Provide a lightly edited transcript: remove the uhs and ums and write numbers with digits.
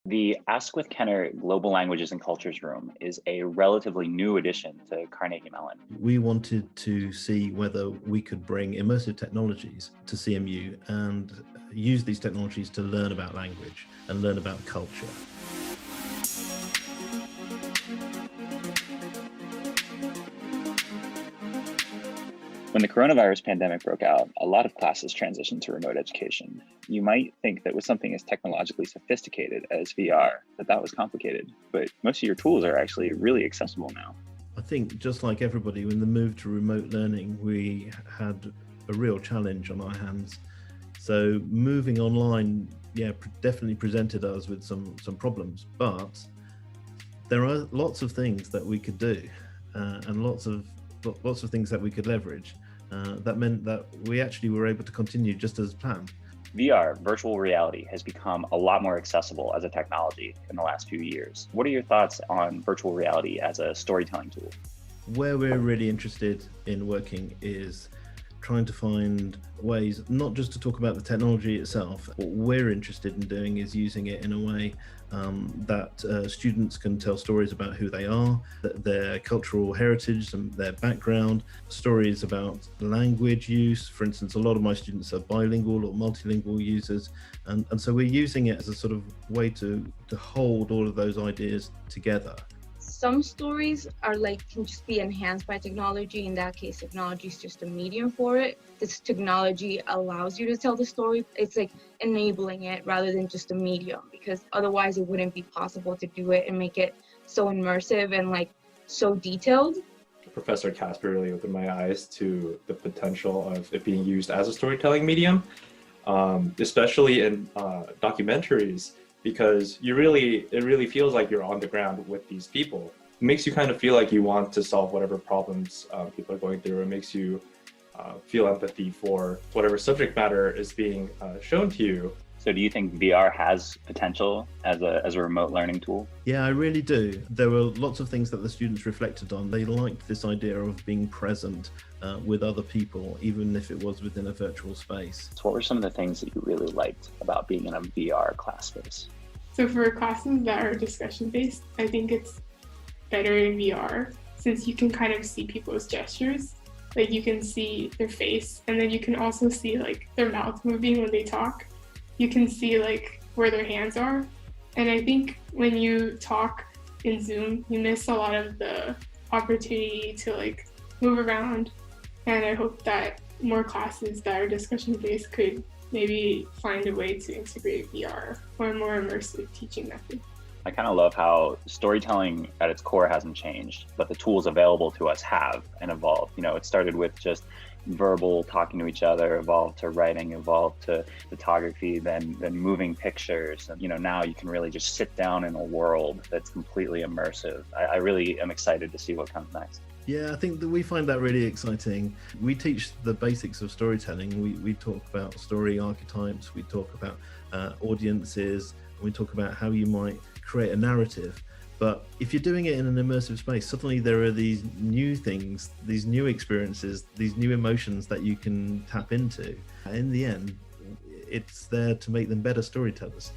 The Ask with Kenner Global Languages and Cultures Room is a relatively new addition to Carnegie Mellon. We wanted to see whether we could bring immersive technologies to CMU and use these technologies to learn about language and learn about culture. When the coronavirus pandemic broke out, a lot of classes transitioned to remote education. You might think that with something as technologically sophisticated as VR, that was complicated, but most of your tools are actually really accessible now. I think just like everybody, when the move to remote learning, we had a real challenge on our hands. So moving online, definitely presented us with some problems, but there are lots of things that we could do and lots of things that we could leverage. That meant that we actually were able to continue just as planned. VR, virtual reality, has become a lot more accessible as a technology in the last few years. What are your thoughts on virtual reality as a storytelling tool? Where we're really interested in working is trying to find ways, not just to talk about the technology itself. What we're interested in doing is using it in a way that students can tell stories about who they are, their cultural heritage and their background, stories about language use. For instance, a lot of my students are bilingual or multilingual users. And so we're using it as a sort of way to hold all of those ideas together. Some stories can just be enhanced by technology. In that case, technology is just a medium for it. This technology allows you to tell the story. It's like enabling it rather than just a medium, because otherwise it wouldn't be possible to do it and make it so immersive and so detailed. Professor Casper really opened my eyes to the potential of it being used as a storytelling medium, especially in documentaries. Because it really feels like you're on the ground with these people. It makes you kind of feel like you want to solve whatever problems people are going through. It makes you feel empathy for whatever subject matter is being shown to you. So do you think VR has potential as a remote learning tool? Yeah, I really do. There were lots of things that the students reflected on. They liked this idea of being present with other people, even if it was within a virtual space. So what were some of the things that you really liked about being in a VR class space? So for classes that are discussion-based, I think it's better in VR since you can kind of see people's gestures. Like you can see their face, and then you can also see their mouth moving when they talk. You can see where their hands are. And I think when you talk in Zoom, you miss a lot of the opportunity to move around. And I hope that more classes that are discussion-based could maybe find a way to integrate VR or a more immersive teaching method. I kind of love how storytelling at its core hasn't changed, but the tools available to us have and evolved. It started with just verbal talking to each other, evolved to writing, evolved to photography, then moving pictures. And now you can really just sit down in a world that's completely immersive. I really am excited to see what comes next. Yeah, I think that we find that really exciting. We teach the basics of storytelling. We talk about story archetypes, we talk about audiences, we talk about how you might create a narrative. But if you're doing it in an immersive space, suddenly there are these new things, these new experiences, these new emotions that you can tap into. In the end, it's there to make them better storytellers.